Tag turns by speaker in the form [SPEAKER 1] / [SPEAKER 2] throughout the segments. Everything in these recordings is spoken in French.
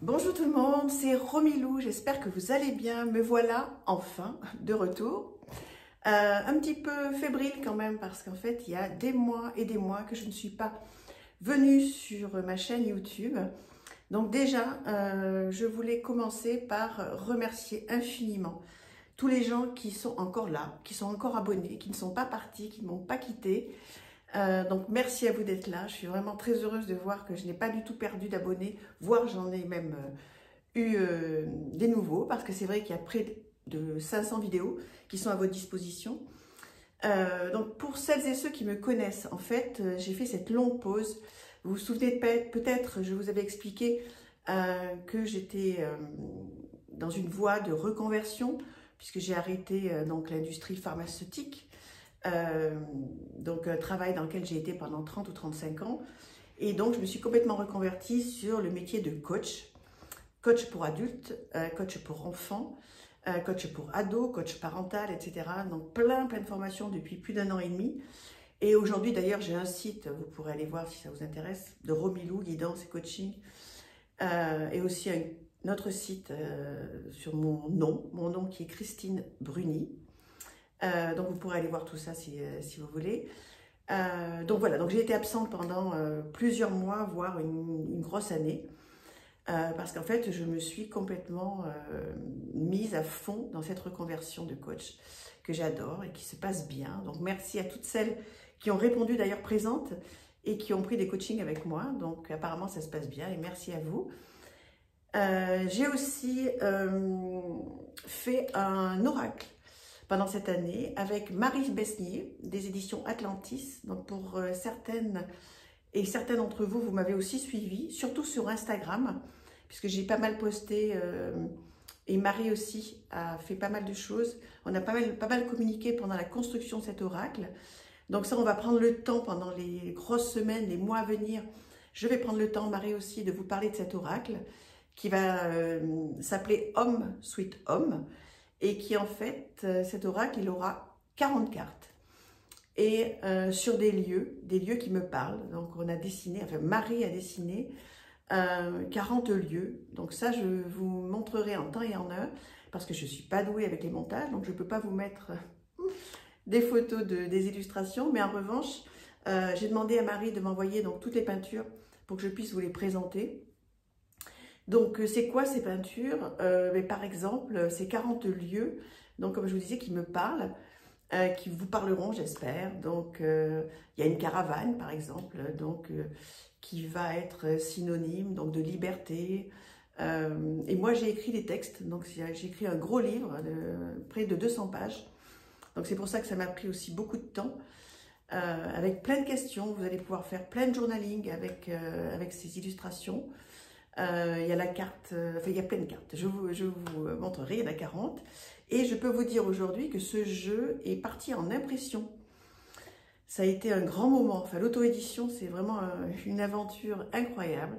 [SPEAKER 1] Bonjour tout le monde, c'est Romilou, j'espère que vous allez bien. Me voilà enfin de retour. Un petit peu fébrile quand même parce qu'en fait il y a des mois et des mois que je ne suis pas venue sur ma chaîne YouTube. Donc déjà, je voulais commencer par remercier infiniment tous les gens qui sont encore là, qui sont encore abonnés, qui ne sont pas partis, qui ne m'ont pas quitté. Donc merci à vous d'être là, je suis vraiment très heureuse de voir que je n'ai pas du tout perdu d'abonnés, voire j'en ai même eu des nouveaux, parce que c'est vrai qu'il y a près de 500 vidéos qui sont à votre disposition. Donc pour celles et ceux qui me connaissent, en fait, j'ai fait cette longue pause. Vous vous souvenez peut-être, je vous avais expliqué que j'étais dans une voie de reconversion, puisque j'ai arrêté donc l'industrie pharmaceutique. Donc un travail dans lequel j'ai été pendant 30 ou 35 ans, et donc je me suis complètement reconvertie sur le métier de coach, coach pour adultes, coach pour enfants, coach pour ados, coach parental, etc. Donc plein de formations depuis plus d'1 an et demi, et aujourd'hui d'ailleurs j'ai un site, vous pourrez aller voir si ça vous intéresse, de Romilou, guidance et coaching, et aussi un autre site sur mon nom qui est Christine Bruni. Donc vous pourrez aller voir tout ça si vous voulez. Donc voilà, donc j'ai été absente pendant plusieurs mois, voire une grosse année, parce qu'en fait je me suis complètement mise à fond dans cette reconversion de coach que j'adore et qui se passe bien. Donc merci à toutes celles qui ont répondu d'ailleurs présentes et qui ont pris des coachings avec moi. Donc apparemment ça se passe bien et merci à vous. J'ai aussi fait un oracle pendant cette année avec Marie Besnier des éditions Atlantis. Donc pour certaines et certains d'entre vous, vous m'avez aussi suivi, surtout sur Instagram, puisque j'ai pas mal posté, et Marie aussi a fait pas mal de choses. On a pas mal communiqué pendant la construction de cet oracle. Donc ça, on va prendre le temps pendant les grosses semaines, les mois à venir. Je vais prendre le temps, Marie aussi, de vous parler de cet oracle qui va s'appeler Homme Sweet Homme, et qui en fait, cet oracle, il aura 40 cartes. Et sur des lieux qui me parlent. Donc on a dessiné, enfin Marie a dessiné 40 lieux. Donc ça, je vous montrerai en temps et en heure, parce que je ne suis pas douée avec les montages, donc je ne peux pas vous mettre des photos des illustrations. Mais en revanche, j'ai demandé à Marie de m'envoyer donc toutes les peintures pour que je puisse vous les présenter. Donc, c'est quoi ces peintures? Mais par exemple, ces 40 lieux, donc comme je vous disais, qui me parlent, qui vous parleront, j'espère. Donc, il y a une caravane, par exemple, donc, qui va être synonyme donc, de liberté. Et moi, j'ai écrit des textes, donc j'ai écrit un gros livre de près de 200 pages. Donc, c'est pour ça que ça m'a pris aussi beaucoup de temps. Avec plein de questions, vous allez pouvoir faire plein de journaling avec ces illustrations. Il y a la carte, enfin il y a plein de cartes, je vous montrerai, il y en a 40. Et je peux vous dire aujourd'hui que ce jeu est parti en impression. Ça a été un grand moment, enfin l'auto-édition c'est vraiment une aventure incroyable.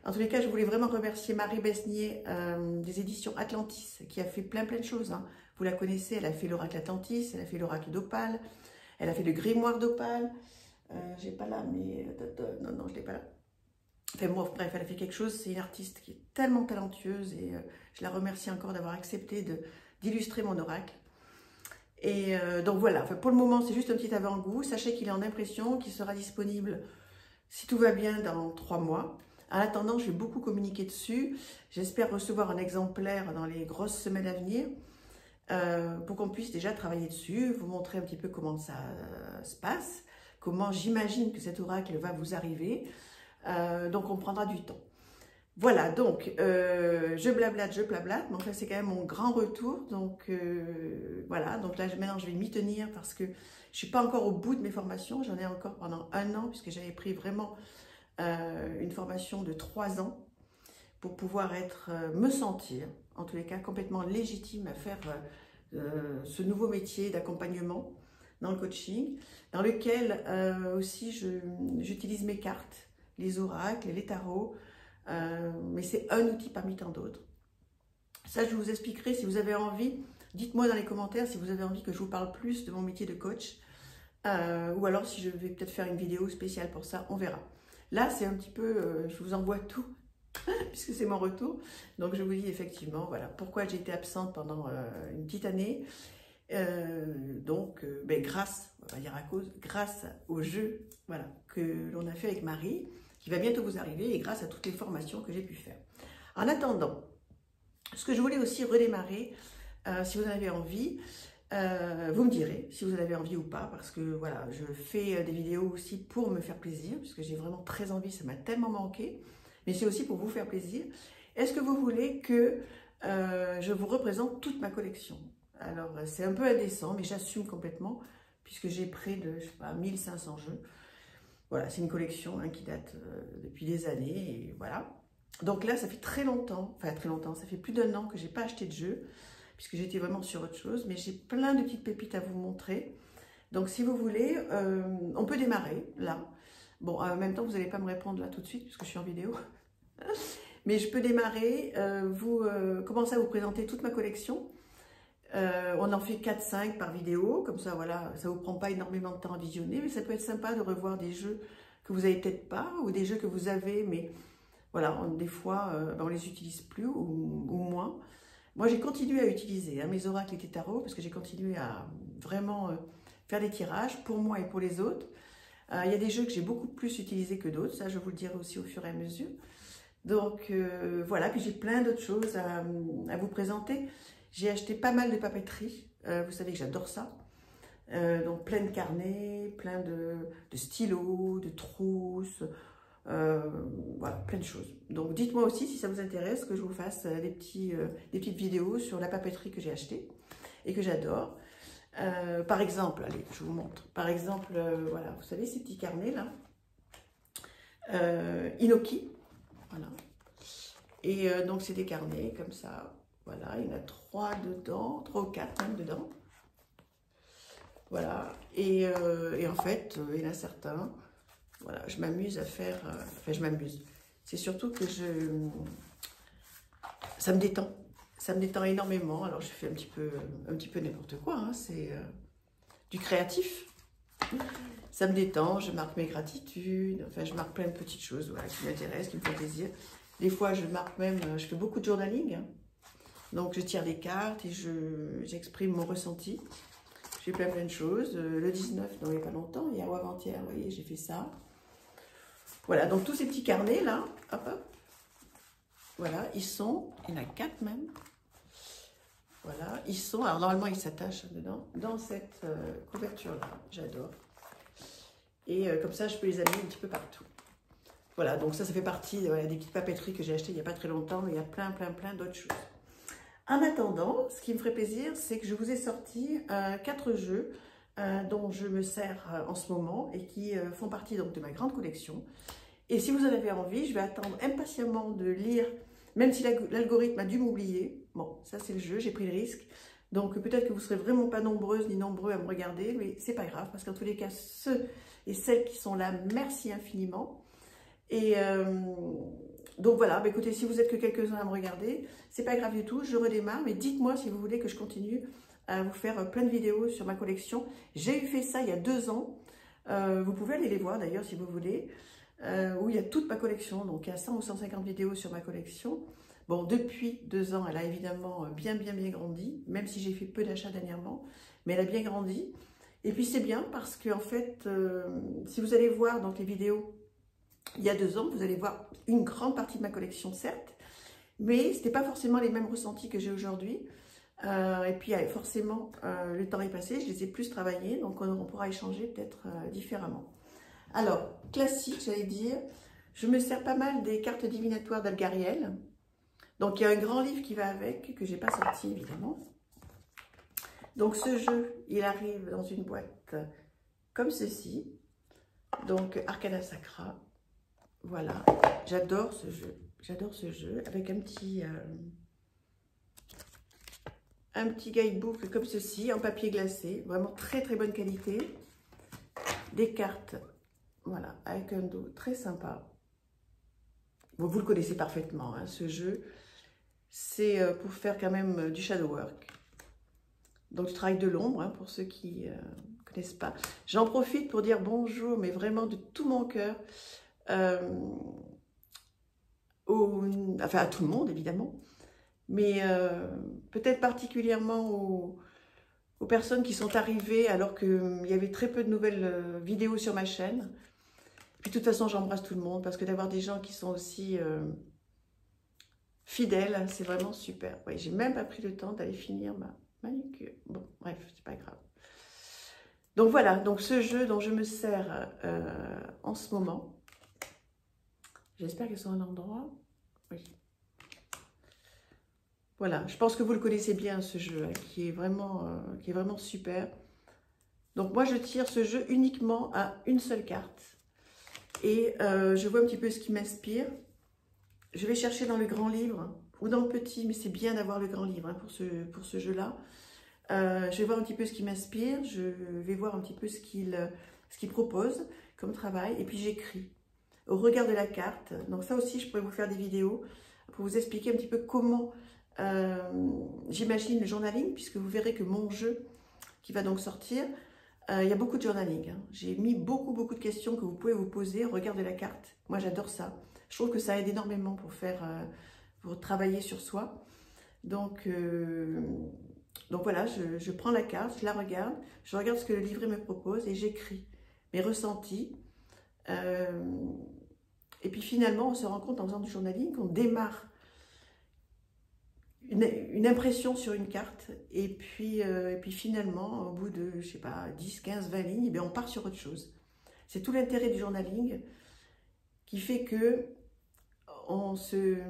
[SPEAKER 1] En tous les cas, je voulais vraiment remercier Marie Besnier des éditions Atlantis, qui a fait plein de choses. Hein. Vous la connaissez, elle a fait l'oracle Atlantis, elle a fait l'oracle d'Opale, elle a fait le grimoire d'Opale. J'ai pas là, mais non, je l'ai pas là. Enfin bon, bref, elle a fait quelque chose, c'est une artiste qui est tellement talentueuse et je la remercie encore d'avoir accepté d'illustrer mon oracle. Et donc voilà, enfin, pour le moment c'est juste un petit avant-goût, sachez qu'il est en impression, qu'il sera disponible si tout va bien dans 3 mois. En attendant, je vais beaucoup communiquer dessus, j'espère recevoir un exemplaire dans les grosses semaines à venir pour qu'on puisse déjà travailler dessus, vous montrer un petit peu comment ça se passe, comment j'imagine que cet oracle va vous arriver. Donc on prendra du temps. Voilà, donc je blablate, donc là c'est quand même mon grand retour, donc voilà, donc là maintenant je vais m'y tenir parce que je ne suis pas encore au bout de mes formations, j'en ai encore pendant 1 an puisque j'avais pris vraiment une formation de 3 ans pour pouvoir me sentir, en tous les cas complètement légitime à faire ce nouveau métier d'accompagnement dans le coaching, dans lequel aussi j'utilise mes cartes, les oracles, les tarots, mais c'est un outil parmi tant d'autres. Ça, je vous expliquerai si vous avez envie. Dites-moi dans les commentaires si vous avez envie que je vous parle plus de mon métier de coach, ou alors si je vais peut-être faire une vidéo spéciale pour ça, on verra. Là, c'est un petit peu, je vous envoie tout puisque c'est mon retour. Donc je vous dis effectivement, voilà, pourquoi j'ai été absente pendant une petite année. Grâce, on va dire à cause, grâce au jeu, voilà, que l'on a fait avec Marie, qui va bientôt vous arriver, et grâce à toutes les formations que j'ai pu faire. En attendant, ce que je voulais aussi redémarrer, si vous en avez envie, vous me direz si vous en avez envie ou pas, parce que voilà, je fais des vidéos aussi pour me faire plaisir, puisque j'ai vraiment très envie, ça m'a tellement manqué, mais c'est aussi pour vous faire plaisir. Est-ce que vous voulez que je vous représente toute ma collection? Alors, c'est un peu indécent, mais j'assume complètement, puisque j'ai près de, je sais pas, 1500 jeux. Voilà, c'est une collection hein, qui date depuis des années, et voilà. Donc là, ça fait très longtemps, ça fait plus d'1 an que j'ai pas acheté de jeu, puisque j'étais vraiment sur autre chose, mais j'ai plein de petites pépites à vous montrer. Donc si vous voulez, on peut démarrer là. Bon, en même temps, vous n'allez pas me répondre là tout de suite, puisque je suis en vidéo. Mais je peux démarrer, commencer à vous présenter toute ma collection. On en fait 4-5 par vidéo, comme ça, voilà, ça ne vous prend pas énormément de temps à visionner, mais ça peut être sympa de revoir des jeux que vous n'avez peut-être pas, ou des jeux que vous avez, mais voilà, des fois, on les utilise plus ou moins. Moi, j'ai continué à utiliser mes oracles et les tarots, parce que j'ai continué à vraiment faire des tirages pour moi et pour les autres. Il y a des jeux que j'ai beaucoup plus utilisés que d'autres, ça je vous le dirai aussi au fur et à mesure. Donc voilà, puis j'ai plein d'autres choses à vous présenter. J'ai acheté pas mal de papeterie, vous savez que j'adore ça. Donc plein de carnets, plein de stylos, de trousses, voilà, plein de choses. Donc dites-moi aussi si ça vous intéresse que je vous fasse des petites vidéos sur la papeterie que j'ai achetée et que j'adore. Par exemple, allez, je vous montre. Par exemple, voilà, vous savez ces petits carnets là, Inoki, voilà. Et donc c'est des carnets comme ça. Voilà, il y en a 3 dedans, 3 ou 4 même dedans. Voilà, et en fait, il y en a certains, voilà, je m'amuse à faire, enfin je m'amuse. C'est surtout que ça me détend énormément. Alors je fais un petit peu n'importe quoi, hein, c'est du créatif. Ça me détend, je marque mes gratitudes, enfin je marque plein de petites choses voilà, qui m'intéressent, qui me font plaisir. Des fois je marque même, je fais beaucoup de journaling, hein. Donc je tire des cartes et j'exprime mon ressenti. J'ai plein de choses. Le 19, non, il n'y a pas longtemps, hier ou avant-hier, vous voyez, j'ai fait ça. Voilà, donc tous ces petits carnets là, hop, hop. Voilà, il y en a 4 même. Voilà, alors normalement ils s'attachent dedans, dans cette couverture là, j'adore. Et comme ça, je peux les amener un petit peu partout. Voilà, donc ça fait partie voilà, des petites papeteries que j'ai achetées il n'y a pas très longtemps, mais il y a plein d'autres choses. En attendant, ce qui me ferait plaisir, c'est que je vous ai sorti 4 jeux dont je me sers en ce moment et qui font partie donc de ma grande collection. Et si vous en avez envie, je vais attendre impatiemment de lire, même si l'algorithme a dû m'oublier. Bon, ça c'est le jeu, j'ai pris le risque. Donc peut-être que vous ne serez vraiment pas nombreuses ni nombreux à me regarder, mais c'est pas grave, parce qu'en tous les cas, ceux et celles qui sont là, merci infiniment. Et donc voilà, bah écoutez, si vous êtes que quelques-uns à me regarder, c'est pas grave du tout, je redémarre, mais dites-moi si vous voulez que je continue à vous faire plein de vidéos sur ma collection. J'ai fait ça il y a 2 ans, vous pouvez aller les voir d'ailleurs si vous voulez, où il y a toute ma collection, donc il y a 100 ou 150 vidéos sur ma collection. Bon, depuis 2 ans, elle a évidemment bien grandi, même si j'ai fait peu d'achats dernièrement, mais elle a bien grandi. Et puis c'est bien parce que en fait, si vous allez voir donc les vidéos il y a 2 ans, vous allez voir une grande partie de ma collection, certes, mais ce n'était pas forcément les mêmes ressentis que j'ai aujourd'hui. Et puis forcément, le temps est passé, je les ai plus travaillés, donc on pourra échanger peut-être différemment. Alors, classique, j'allais dire, je me sers pas mal des cartes divinatoires d'Algariel. Donc il y a un grand livre qui va avec, que je n'ai pas sorti évidemment. Donc ce jeu, il arrive dans une boîte comme ceci. Donc Arcana Sacra. Voilà, j'adore ce jeu, avec un petit guidebook comme ceci, en papier glacé, vraiment très bonne qualité. Des cartes, voilà, avec un dos très sympa. Bon, vous le connaissez parfaitement, hein, ce jeu. C'est pour faire quand même du shadow work. Donc du travail de l'ombre, hein, pour ceux qui ne connaissent pas. J'en profite pour dire bonjour, mais vraiment de tout mon cœur, enfin à tout le monde évidemment, mais peut-être particulièrement aux personnes qui sont arrivées alors qu'il y avait très peu de nouvelles vidéos sur ma chaîne. Puis de toute façon, j'embrasse tout le monde parce que d'avoir des gens qui sont aussi fidèles, c'est vraiment super. Ouais, j'ai même pas pris le temps d'aller finir ma manucure. Bon, bref, c'est pas grave. Donc voilà, donc ce jeu dont je me sers en ce moment. J'espère qu'ils sont à un endroit. Oui. Voilà, je pense que vous le connaissez bien ce jeu, hein, qui est vraiment super. Donc moi je tire ce jeu uniquement à une seule carte. Et je vois un petit peu ce qui m'inspire. Je vais chercher dans le grand livre ou dans le petit, mais c'est bien d'avoir le grand livre hein, pour ce jeu-là. Je vais voir un petit peu ce qui m'inspire, je vais voir un petit peu ce qu'il propose comme travail, et puis j'écris au regard de la carte. Donc ça aussi, je pourrais vous faire des vidéos pour vous expliquer un petit peu comment j'imagine le journaling, puisque vous verrez que mon jeu qui va donc sortir, il y a beaucoup de journaling. Hein. J'ai mis beaucoup de questions que vous pouvez vous poser au regard de la carte. Moi, j'adore ça. Je trouve que ça aide énormément pour travailler sur soi. Donc voilà, je prends la carte, je regarde ce que le livret me propose et j'écris mes ressentis. Et puis finalement, on se rend compte en faisant du journaling qu'on démarre une impression sur une carte et puis finalement, au bout de, je sais pas, 10, 15, 20 lignes, eh bien, on part sur autre chose. C'est tout l'intérêt du journaling qui fait que on se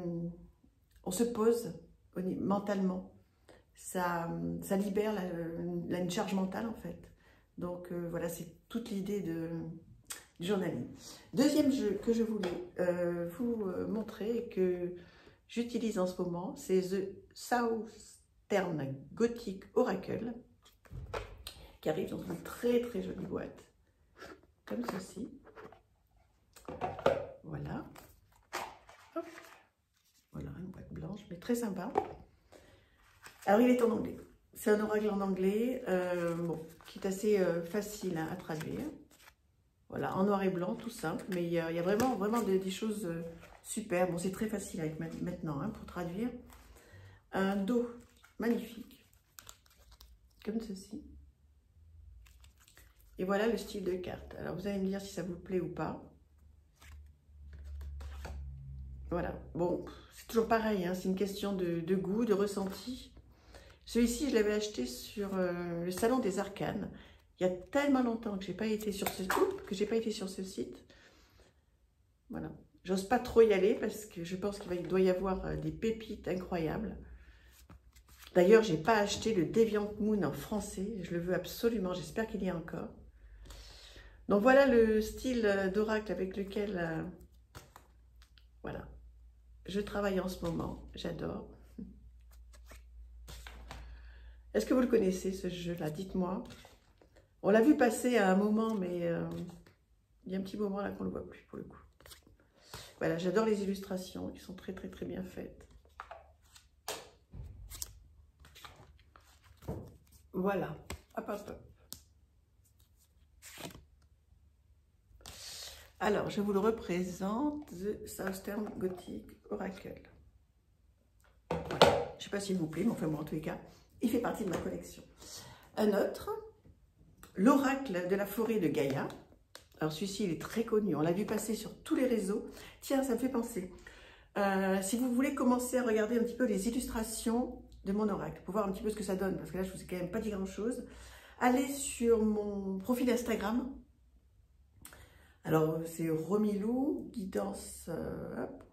[SPEAKER 1] pose mentalement. Ça libère une charge mentale en fait. Donc voilà, c'est toute l'idée du journaling. Deuxième jeu que je voulais vous montrer et que j'utilise en ce moment, c'est The Southern Gothic Oracle, qui arrive dans une très jolie boîte, comme ceci. Voilà. Hop. Voilà, une boîte blanche, mais très sympa. Alors, il est en anglais. C'est un oracle en anglais, bon, qui est assez facile à traduire. Voilà, en noir et blanc, tout simple, mais il y a vraiment des choses super. Bon, c'est très facile avec maintenant hein, pour traduire. Un dos magnifique, comme ceci. Et voilà le style de carte. Alors, vous allez me dire si ça vous plaît ou pas. Voilà, bon, c'est toujours pareil, hein, c'est une question de goût, de ressenti. Celui-ci, je l'avais acheté sur le Salon des Arcanes. Il y a tellement longtemps que j'ai pas été sur ce site. Voilà. J'ose pas trop y aller parce que je pense qu'il doit y avoir des pépites incroyables. D'ailleurs, j'ai pas acheté le Deviant Moon en français. Je le veux absolument. J'espère qu'il y a encore. Donc voilà le style d'oracle avec lequel voilà, je travaille en ce moment. J'adore. Est-ce que vous le connaissez, ce jeu-là? Dites-moi. On l'a vu passer à un moment, mais il y a un petit moment là qu'on ne le voit plus pour le coup. Voilà, j'adore les illustrations qui sont très bien faites. Voilà. Hop. Alors, je vous le représente, The Southern Gothic Oracle. Voilà. Je ne sais pas s'il vous plaît, mais enfin, moi, en tous les cas, il fait partie de ma collection. Un autre, l'oracle de la forêt de Gaïa. Alors celui-ci, il est très connu, on l'a vu passer sur tous les réseaux. Tiens, ça me fait penser. Si vous voulez commencer à regarder un petit peu les illustrations de mon oracle, pour voir un petit peu ce que ça donne, parce que là, je ne vous ai quand même pas dit grand-chose, allez sur mon profil Instagram. Alors, c'est Romilou, Guidance,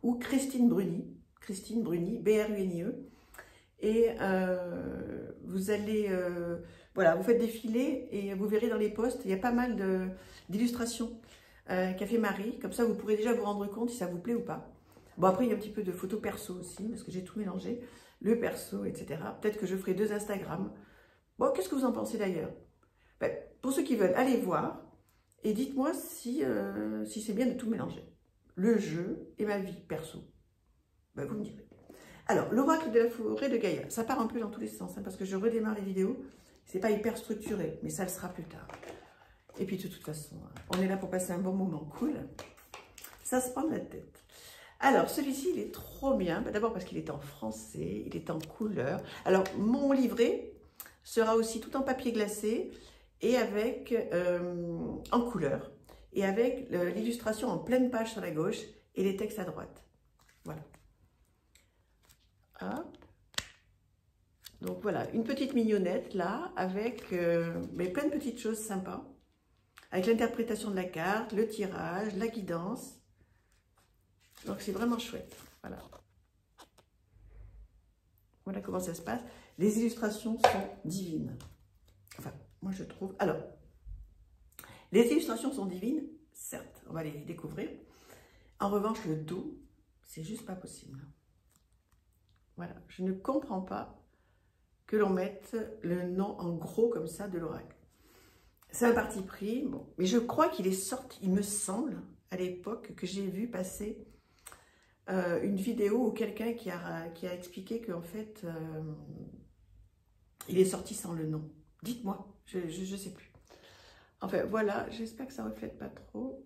[SPEAKER 1] ou Christine Bruni, B-R-U-N-I-E. Et vous allez, voilà, vous faites défiler et vous verrez dans les posts, il y a pas mal d'illustrations qu'a fait Marie. Comme ça, vous pourrez déjà vous rendre compte si ça vous plaît ou pas. Bon, après, il y a un petit peu de photos perso aussi, parce que j'ai tout mélangé, le perso, etc. Peut-être que je ferai 2 Instagram. Bon, qu'est-ce que vous en pensez d'ailleurs? Ben, pour ceux qui veulent, allez voir et dites-moi si c'est bien de tout mélanger. Le jeu et ma vie perso. Ben, vous me direz. Alors, l'oracle de la forêt de Gaïa, ça part un peu dans tous les sens, hein, parce que je redémarre les vidéos. C'est pas hyper structuré, mais ça le sera plus tard. Et puis, de toute façon, on est là pour passer un bon moment cool. Ça se prend de la tête. Alors, celui-ci, il est trop bien. D'abord parce qu'il est en français, il est en couleur. Alors, mon livret sera aussi tout en papier glacé et avec en couleur. Et avec l'illustration en pleine page sur la gauche et les textes à droite. Voilà. Hop. Donc voilà, une petite mignonnette là, avec mais plein de petites choses sympas. Avec l'interprétation de la carte, le tirage, la guidance. Donc c'est vraiment chouette. Voilà. Voilà comment ça se passe. Les illustrations sont divines. Enfin, moi je trouve. Alors, les illustrations sont divines, certes, on va les découvrir. En revanche, le dos, c'est juste pas possible. Voilà, je ne comprends pas que l'on mette le nom en gros comme ça de l'oracle. C'est un parti pris, bon, mais je crois qu'il est sorti, il me semble, à l'époque, que j'ai vu passer une vidéo où quelqu'un qui a expliqué qu'en fait, il est sorti sans le nom. Dites-moi, je ne sais plus. Enfin, voilà, j'espère que ça ne reflète pas trop.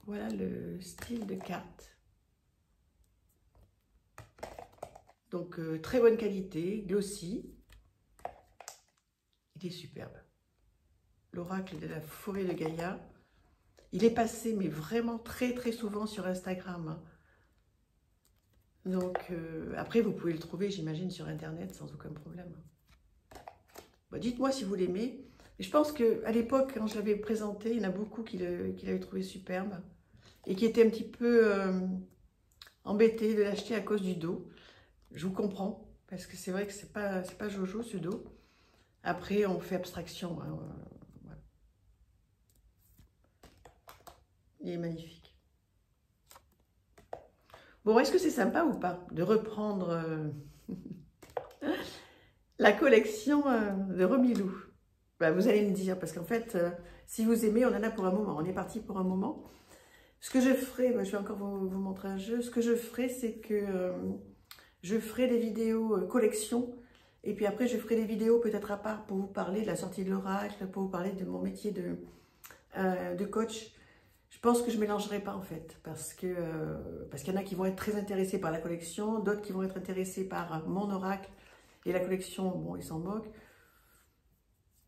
[SPEAKER 1] Voilà le style de carte. Donc, très bonne qualité, glossy. Il est superbe. L'oracle de la forêt de Gaïa. Il est passé, mais vraiment très très souvent sur Instagram. Donc, après, vous pouvez le trouver, j'imagine, sur Internet sans aucun problème. Bon, dites-moi si vous l'aimez. Je pense qu'à l'époque, quand je l'avais présenté, il y en a beaucoup qui l'avaient trouvé superbe et qui étaient un petit peu embêtés de l'acheter à cause du dos. Je vous comprends, parce que c'est vrai que c'est pas Jojo ce dos. Après, on fait abstraction. Hein, voilà. Il est magnifique. Bon, est-ce que c'est sympa ou pas de reprendre la collection de Romilou? Ben, vous allez me dire, parce qu'en fait, si vous aimez, on en a pour un moment. On est parti pour un moment. Ce que je ferai, ben, je vais encore vous montrer un jeu. Ce que je ferai, c'est que je ferai des vidéos collection. Et puis après, je ferai des vidéos peut-être à part pour vous parler de la sortie de l'oracle, pour vous parler de mon métier de coach. Je pense que je ne mélangerai pas en fait, parce qu'il y en a qui vont être très intéressés par la collection, d'autres qui vont être intéressés par mon oracle et la collection, bon, ils s'en moquent.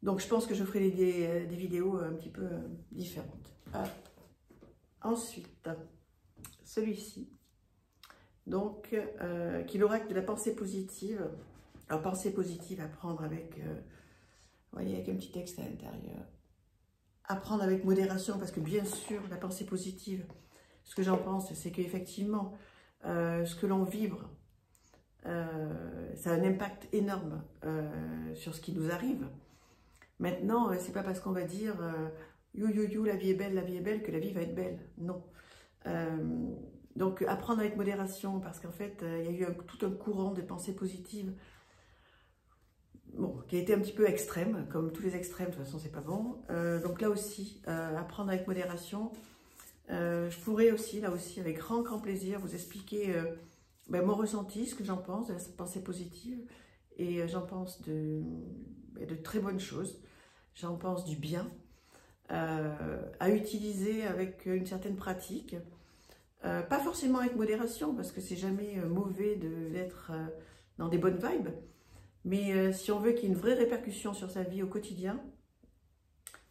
[SPEAKER 1] Donc je pense que je ferai des vidéos un petit peu différentes. Ensuite, celui-ci, donc, qui est l'oracle de la pensée positive. Alors pensée positive à prendre avec, vous voyez, avec un petit texte à l'intérieur. Apprendre avec modération, parce que bien sûr, la pensée positive, ce que j'en pense, c'est qu'effectivement, ce que l'on vibre, ça a un impact énorme sur ce qui nous arrive. Maintenant, c'est pas parce qu'on va dire you, you, you, la vie est belle, que la vie va être belle. Non. Donc, apprendre avec modération, parce qu'en fait, il y a eu tout un courant de pensée positive. Bon, qui a été un petit peu extrême, comme tous les extrêmes, de toute façon, c'est pas bon. Donc là aussi, apprendre avec modération. Je pourrais aussi, là aussi, avec grand plaisir, vous expliquer mon ressenti, ce que j'en pense de la pensée positive. Et j'en pense de très bonnes choses. J'en pense du bien. À utiliser avec une certaine pratique. Pas forcément avec modération, parce que c'est jamais mauvais d'être dans des bonnes vibes. Mais si on veut qu'il y ait une vraie répercussion sur sa vie au quotidien,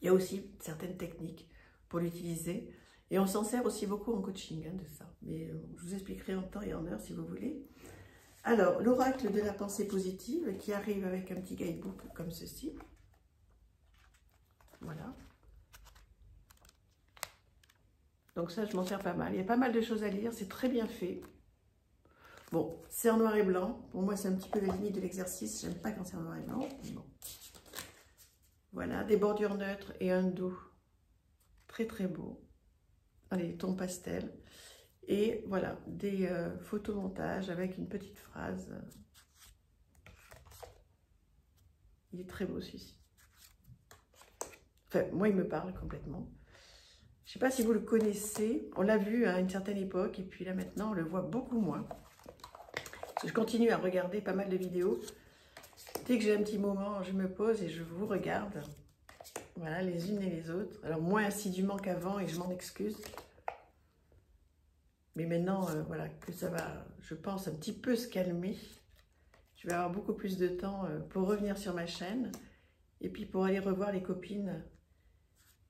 [SPEAKER 1] il y a aussi certaines techniques pour l'utiliser. Et on s'en sert aussi beaucoup en coaching de ça. Mais je vous expliquerai en temps et en heure si vous voulez. Alors, l'oracle de la pensée positive qui arrive avec un petit guidebook comme ceci. Voilà. Donc ça, je m'en sers pas mal. Il y a pas mal de choses à lire, c'est très bien fait. Bon, c'est en noir et blanc. Pour moi, c'est un petit peu la limite de l'exercice. J'aime pas quand c'est en noir et blanc. Bon. Voilà, des bordures neutres et un dos très beau. Allez, ton pastel. Et voilà, des photomontages avec une petite phrase. Il est très beau celui-ci. Enfin, moi, il me parle complètement. Je ne sais pas si vous le connaissez. On l'a vu à une certaine époque. Et puis là, maintenant, on le voit beaucoup moins. Je continue à regarder pas mal de vidéos. Dès que j'ai un petit moment, je me pose et je vous regarde. Voilà, les unes et les autres. Alors, moins assidûment qu'avant et je m'en excuse. Mais maintenant, voilà, que ça va, je pense, un petit peu se calmer. Je vais avoir beaucoup plus de temps pour revenir sur ma chaîne. Et puis pour aller revoir les copines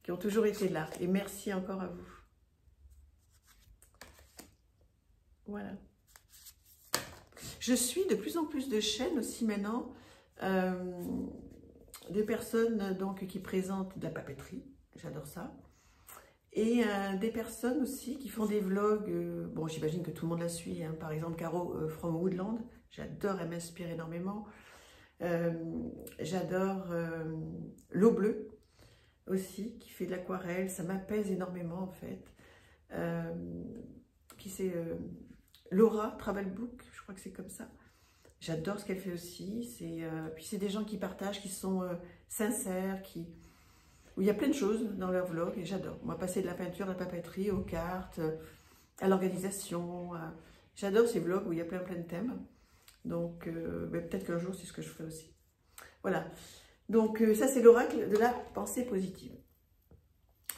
[SPEAKER 1] qui ont toujours été là. Et merci encore à vous. Voilà. Je suis de plus en plus de chaînes aussi maintenant. Des personnes donc qui présentent de la papeterie. J'adore ça. Et des personnes aussi qui font des vlogs. Bon, j'imagine que tout le monde la suit. Hein. Par exemple, Caro from Woodland. J'adore, elle m'inspire énormément. J'adore l'eau bleue aussi, qui fait de l'aquarelle. Ça m'apaise énormément en fait. Puis c'est Laura Travel Book, je crois que c'est comme ça. J'adore ce qu'elle fait aussi. Puis c'est des gens qui partagent, qui sont sincères, où il y a plein de choses dans leur vlog et j'adore. Moi, passer de la peinture, de la papeterie, aux cartes, à l'organisation. J'adore ces vlogs où il y a plein de thèmes. Donc, peut-être qu'un jour, c'est ce que je ferai aussi. Voilà. Donc, ça, c'est l'oracle de la pensée positive.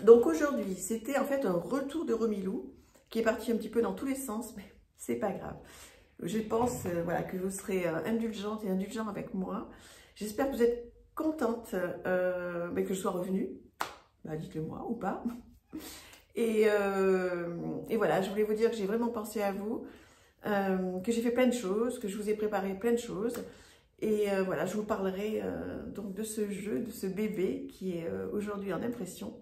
[SPEAKER 1] Donc, aujourd'hui, c'était en fait un retour de Romilou qui est parti un petit peu dans tous les sens, mais c'est pas grave. Je pense voilà, que vous serez indulgente et indulgent avec moi. J'espère que vous êtes contente que je sois revenue. Bah, dites-le moi ou pas. Et voilà, je voulais vous dire que j'ai vraiment pensé à vous. Que j'ai fait plein de choses, que je vous ai préparé plein de choses. Et voilà, je vous parlerai donc de ce jeu, de ce bébé qui est aujourd'hui en impression.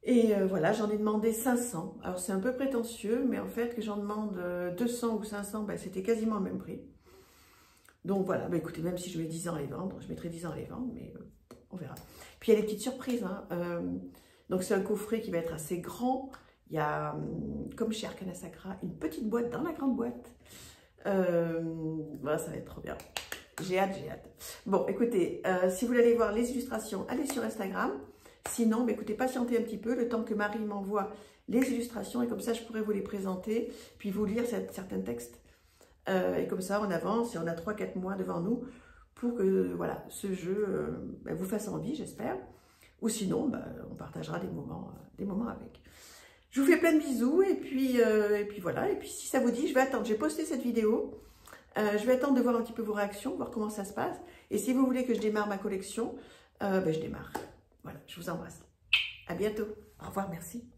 [SPEAKER 1] Et voilà, j'en ai demandé 500. Alors c'est un peu prétentieux, mais en fait que j'en demande 200 ou 500, ben, c'était quasiment le même prix. Donc voilà, ben, écoutez, même si je mets 10 ans à les vendre, je mettrai 10 ans à les vendre, mais on verra. Puis il y a des petites surprises. Hein. Donc c'est un coffret qui va être assez grand. Il y a, comme chez Arcana Sacra, une petite boîte dans la grande boîte. Voilà, ça va être trop bien. J'ai hâte, j'ai hâte. Bon, écoutez, si vous voulez aller voir les illustrations, allez sur Instagram. Sinon, bah, écoutez, patientez un petit peu, le temps que Marie m'envoie les illustrations. Et comme ça, je pourrai vous les présenter, puis vous lire certains textes. Et comme ça, on avance et on a 3-4 mois devant nous pour que voilà, ce jeu vous fasse envie, j'espère. Ou sinon, bah, on partagera des moments avec. Je vous fais plein de bisous et puis voilà. Et puis si ça vous dit, je vais attendre. J'ai posté cette vidéo. Je vais attendre de voir un petit peu vos réactions, voir comment ça se passe. Et si vous voulez que je démarre ma collection, je démarre. Voilà, je vous embrasse. À bientôt. Au revoir, merci.